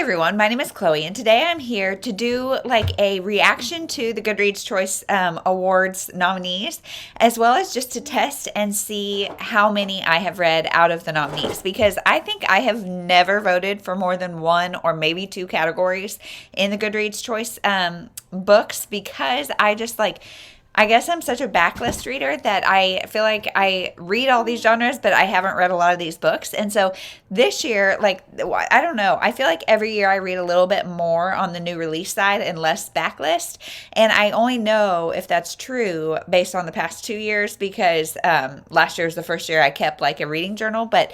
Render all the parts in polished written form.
everyone, my name is Chloe, and today I'm here to do like a reaction to the Goodreads Choice Awards nominees, as well as just to test and see how many I have read out of the nominees, because I think I have never voted for more than one or maybe two categories in the Goodreads Choice books, because I guess I'm such a backlist reader that I feel like I read all these genres, but I haven't read a lot of these books. And so this year, I don't know, I feel like every year I read a little bit more on the new release side and less backlist. And I only know if that's true based on the past 2 years, because last year was the first year I kept like a reading journal, but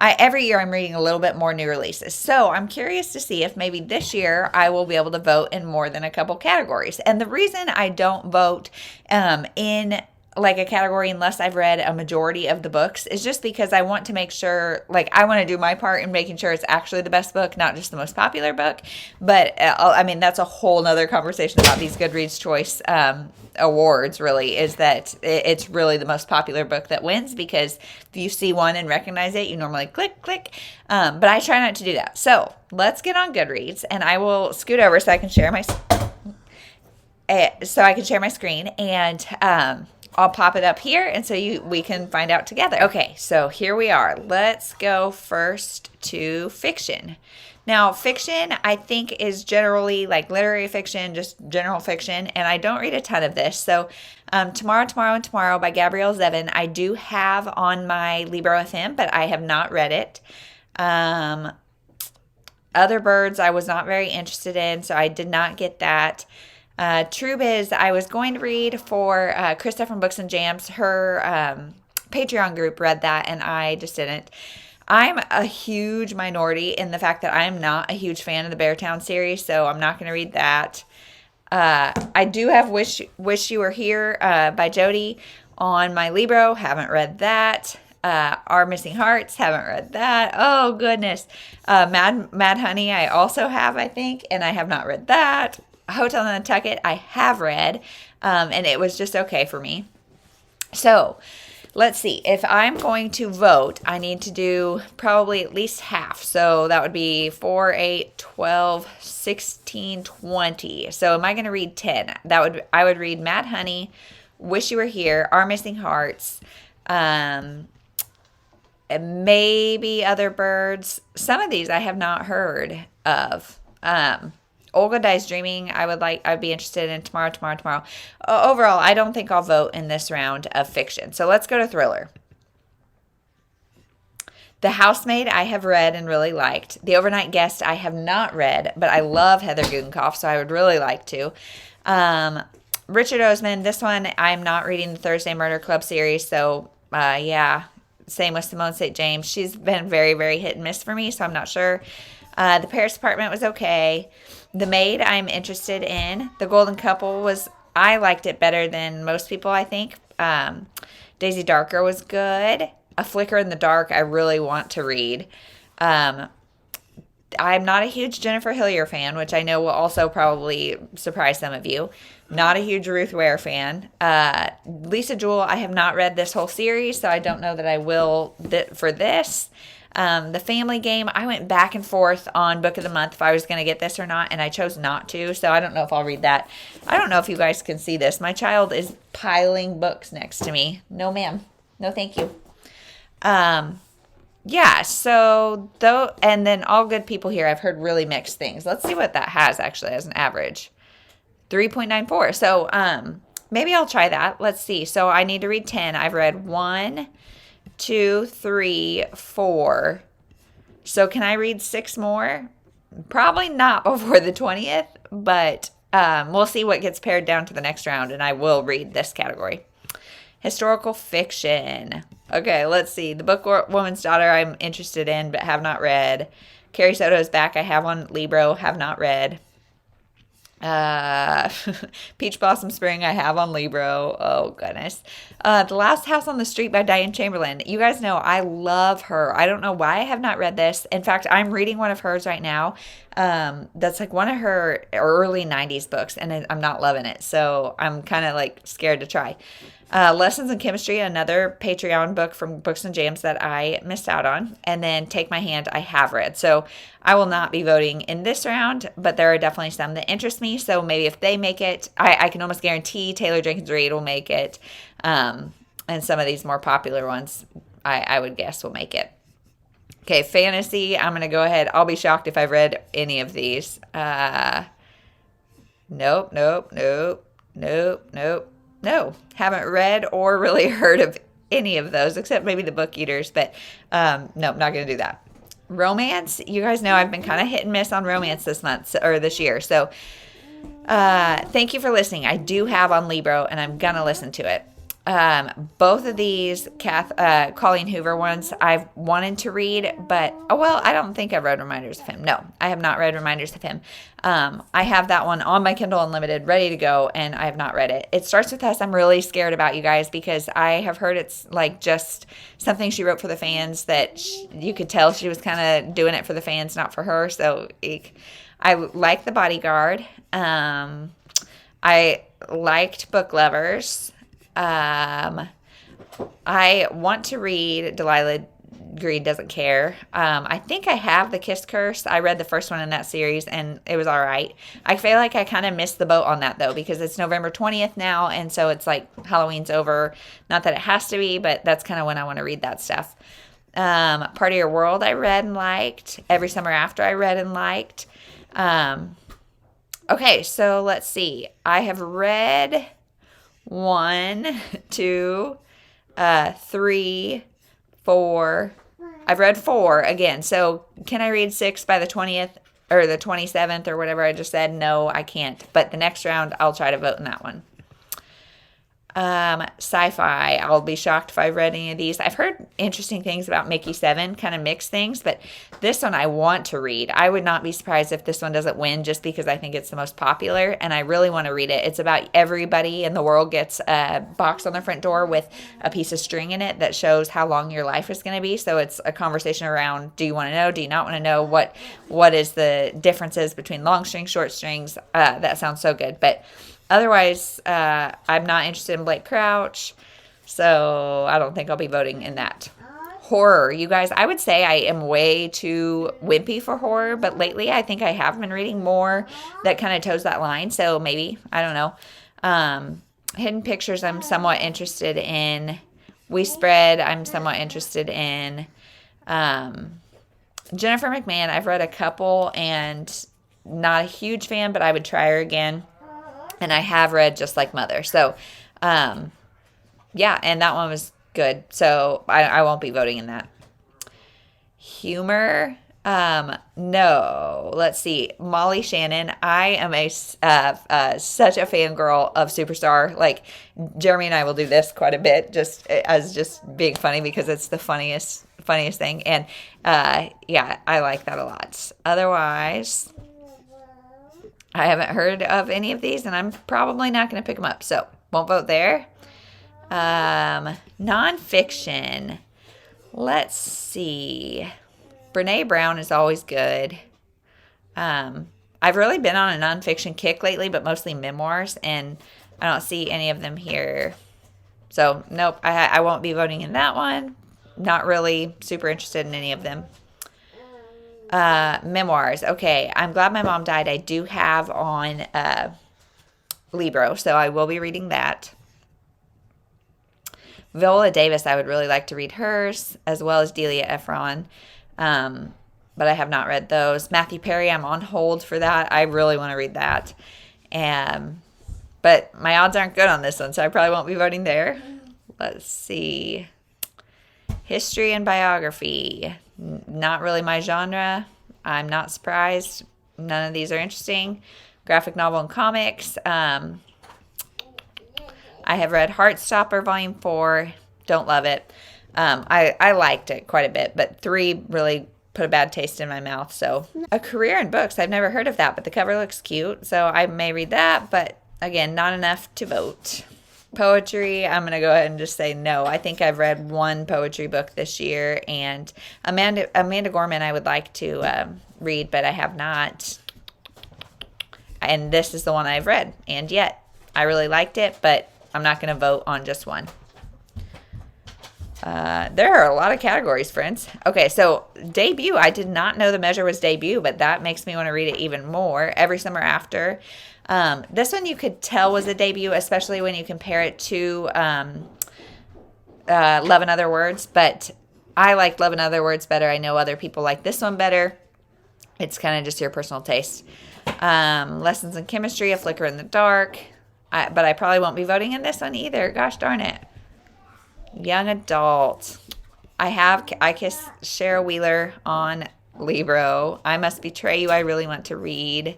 every year I'm reading a little bit more new releases. So I'm curious to see if maybe this year I will be able to vote in more than a couple categories. And the reason I don't vote in like a category unless I've read a majority of the books is just because I want to make sure, like, I want to do my part in making sure it's actually the best book, not just the most popular book. But I mean, that's a whole nother conversation about these Goodreads Choice awards, really, is that it's really the most popular book that wins, because if you see one and recognize it, you normally click. But I try not to do that. So let's get on Goodreads, and I will scoot over so I can share my screen, and I'll pop it up here, and so we can find out together. Okay, so here we are. Let's go first to fiction. Now, fiction, I think, is generally like literary fiction, just general fiction, and I don't read a ton of this. So Tomorrow by Gabrielle Zevin, I do have on my Libro FM, but I have not read it. Other Birds I was not very interested in, so I did not get that. True Biz, I was going to read for Krista from Books and Jams. Her Patreon group read that, and I just didn't. I'm a huge minority in the fact that I'm not a huge fan of the Beartown series, so I'm not going to read that. I do have Wish You Were Here by Jody on my Libro. Haven't read that. Our Missing Hearts, haven't read that. Oh, goodness. Mad Honey, I also have, I think, and I have not read that. Hotel Nantucket, I have read, and it was just okay for me. So let's see. If I'm going to vote, I need to do probably at least half. So that would be 4, 8, 12, 16, 20. So am I going to read 10? I would read Mad Honey, Wish You Were Here, Our Missing Hearts, and maybe Other Birds. Some of these I have not heard of. Olga Dies Dreaming, I'd be interested in tomorrow. Overall, I don't think I'll vote in this round of fiction. So let's go to thriller. The Housemaid, I have read and really liked. The Overnight Guest, I have not read, but I love Heather Gudenkauf, so I would really like to. Richard Osman, this one, I'm not reading the Thursday Murder Club series, so yeah. Same with Simone St. James. She's been very, very hit and miss for me, so I'm not sure. The Paris Apartment was okay. The Maid, I'm interested in. The Golden Couple I liked it better than most people, I think. Daisy Darker was good. A Flicker in the Dark, I really want to read. I'm not a huge Jennifer Hillier fan, which I know will also probably surprise some of you. Not a huge Ruth Ware fan. Lisa Jewell, I have not read this whole series, so I don't know that I will for this. The Family Game, I went back and forth on Book of the Month if I was going to get this or not, and I chose not to, so I don't know if I'll read that. I don't know if you guys can see this. My child is piling books next to me. No, ma'am. No, thank you. Yeah, so, and then All Good People Here, I've heard really mixed things. Let's see what that has, actually, as an average. 3.94. So, maybe I'll try that. Let's see. So, I need to read 10. I've read 1, 2, 3, 4. So can I read 6 more? Probably not before the 20th, but we'll see what gets pared down to the next round, and I will read this category. Historical fiction. Okay, let's see. The Book Woman's Daughter I'm interested in but have not read. Carrie Soto's Back I have on Libro, have not read. Peach Blossom Spring I have on Libro. Oh, goodness. The Last House on the Street by Diane Chamberlain. You guys know I love her. I don't know why I have not read this. In fact, I'm reading one of hers right now. That's like one of her early 90s books, and I'm not loving it. So I'm kind of like scared to try. Lessons in Chemistry, another Patreon book from Books and Jams that I missed out on. And then Take My Hand, I have read. So I will not be voting in this round, but there are definitely some that interest me. So maybe if they make it, I can almost guarantee Taylor Jenkins Reid will make it. And some of these more popular ones, I would guess will make it. Okay, fantasy, I'm going to go ahead. I'll be shocked if I've read any of these. Nope. No, haven't read or really heard of any of those, except maybe the Book Eaters, but nope, not going to do that. Romance, you guys know I've been kind of hit and miss on romance this month, or this year, so thank you for listening. I do have on Libro, and I'm going to listen to it. Both of these Colleen Hoover ones I've wanted to read, but I don't think I've read Reminders of Him. No, I have not read Reminders of Him. I have that one on my Kindle Unlimited ready to go, and I have not read it. It starts with us. I'm really scared about, you guys, because I have heard it's like just something she wrote for the fans that you could tell she was kind of doing it for the fans, not for her. So I like The Bodyguard. I liked Book Lovers. I want to read Delilah Green Doesn't Care. I think I have The Kiss Curse. I read the first one in that series, and it was all right. I feel like I kind of missed the boat on that, though, because it's November 20th now, and so it's like Halloween's over. Not that it has to be, but that's kind of when I want to read that stuff. Part of Your World I read and liked. Every Summer After I read and liked. Okay, so let's see. I have read 1, 2, 3, 4. I've read 4 again. So can I read 6 by the 20th or the 27th or whatever I just said? No, I can't. But the next round, I'll try to vote in that one. Sci-fi. I'll be shocked if I've read any of these. I've heard interesting things about Mickey 7, kind of mixed things, but this one I want to read. I would not be surprised if this one doesn't win just because I think it's the most popular, and I really want to read it. It's about everybody in the world gets a box on their front door with a piece of string in it that shows how long your life is going to be. So it's a conversation around, do you want to know? Do you not want to know? What is the differences between long strings, short strings? That sounds so good, but otherwise, I'm not interested in Blake Crouch, so I don't think I'll be voting in that. Horror. You guys, I would say I am way too wimpy for horror, but lately I think I have been reading more that kind of toes that line, so maybe. I don't know. Hidden Pictures I'm somewhat interested in. We Spread I'm somewhat interested in. Jennifer McMahon, I've read a couple and not a huge fan, but I would try her again. And I have read Just Like Mother. So, yeah, and that one was good. So I won't be voting in that. Humor. No. Let's see. Molly Shannon. I am such a fangirl of Superstar. Like, Jeremy and I will do this quite a bit just being funny because it's the funniest thing. And, yeah, I like that a lot. Otherwise, I haven't heard of any of these, and I'm probably not going to pick them up, so won't vote there. Nonfiction. Let's see. Brene Brown is always good. I've really been on a nonfiction kick lately, but mostly memoirs, and I don't see any of them here. So, nope, I won't be voting in that one. Not really super interested in any of them. Memoirs. Okay, I'm Glad My Mom Died. I do have on Libro, so I will be reading that. Viola Davis, I would really like to read hers, as well as Delia Ephron, but I have not read those. Matthew Perry, I'm on hold for that. I really want to read that. But my odds aren't good on this one, so I probably won't be voting there. Let's see. History and biography. Not really my genre. I'm not surprised. None of these are interesting. Graphic novel and comics. I have read Heartstopper Volume 4. Don't love it. I liked it quite a bit, but 3 really put a bad taste in my mouth. So, A Career in Books. I've never heard of that, but the cover looks cute. So I may read that, but again, not enough to vote. Poetry, I'm going to go ahead and just say no. I think I've read 1 poetry book this year, and Amanda Gorman I would like to read, but I have not. And this is the one I've read, and yet I really liked it, but I'm not going to vote on just one. There are a lot of categories, friends. Okay, so debut. I did not know The Measure was debut, but that makes me want to read it even more. Every Summer After. This one you could tell was a debut, especially when you compare it to Love and Other Words. But I like Love and Other Words better. I know other people like this one better. It's kind of just your personal taste. Lessons in Chemistry, A Flicker in the Dark. But I probably won't be voting in this one either. Gosh darn it. Young adult. I kiss Cheryl Wheeler on Libro. I Must Betray You. I really want to read.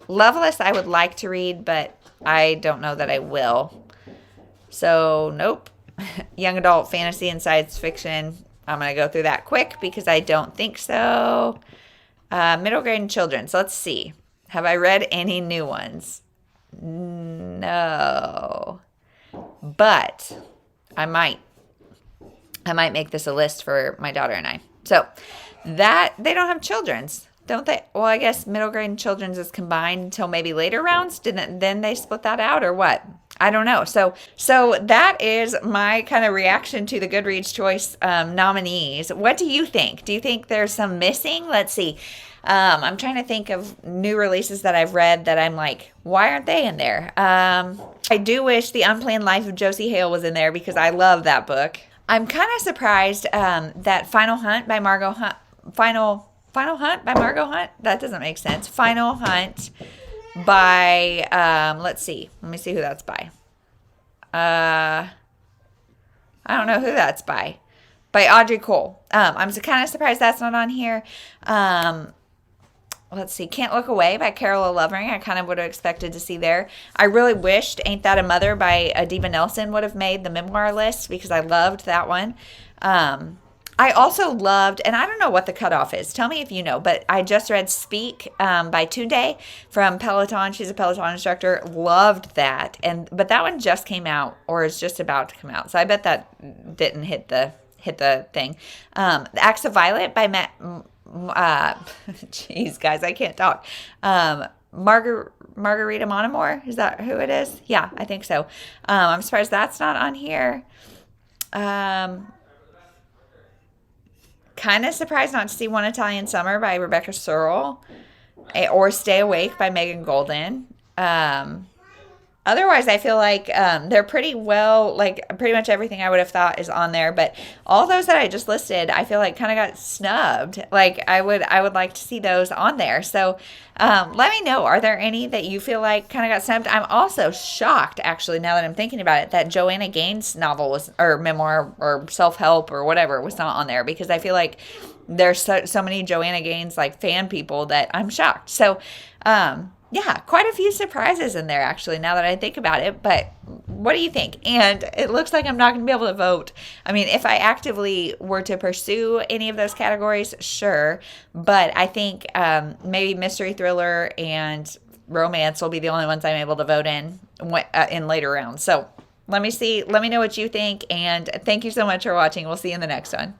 Loveless. I would like to read, but I don't know that I will. So nope. Young adult fantasy and science fiction. I'm gonna go through that quick because I don't think so. Middle grade and children. So let's see. Have I read any new ones? No. But I might make this a list for my daughter and I. So that they don't have children's, don't they? Well, I guess middle grade and children's is combined until maybe later rounds. Then they split that out or what? I don't know. So that is my kind of reaction to the Goodreads Choice nominees. What do you think? Do you think there's some missing? Let's see. I'm trying to think of new releases that I've read that I'm like, why aren't they in there? I do wish The Unplanned Life of Josie Hale was in there because I love that book. I'm kind of surprised that Final Hunt by Margot Hunt. Final Hunt by Margot Hunt? That doesn't make sense. Final Hunt by, let's see. Let me see who that's by. I don't know who that's by. By Audrey Cole. I'm kind of surprised that's not on here. Let's see. Can't Look Away by Carola Lovering. I kind of would have expected to see there. I really wished Ain't That a Mother by Adiba Nelson would have made the memoir list because I loved that one. I also loved, and I don't know what the cutoff is. Tell me if you know, but I just read Speak by Tunde from Peloton. She's a Peloton instructor. Loved that. But that one just came out or is just about to come out. So I bet that didn't hit the thing. The Acts of Violet by Matt. Jeez, guys, I can't talk. Margarita Monomore, is that who it is? Yeah, I think so. I'm surprised that's not on here. Kind of surprised not to see One Italian Summer by Rebecca Searle or Stay Awake by Megan Golden. Otherwise, I feel like they're pretty well, like pretty much everything I would have thought is on there. But all those that I just listed, I feel like kind of got snubbed. Like I would like to see those on there. So let me know. Are there any that you feel like kind of got snubbed? I'm also shocked, actually, now that I'm thinking about it, that Joanna Gaines' novel was, or memoir or self-help or whatever was not on there because I feel like there's so many Joanna Gaines like fan people that I'm shocked. So yeah, quite a few surprises in there, actually, now that I think about it. But what do you think? And it looks like I'm not going to be able to vote. I mean, if I actively were to pursue any of those categories, sure. But I think maybe mystery, thriller, and romance will be the only ones I'm able to vote in later rounds. So let me see. Let me know what you think. And thank you so much for watching. We'll see you in the next one.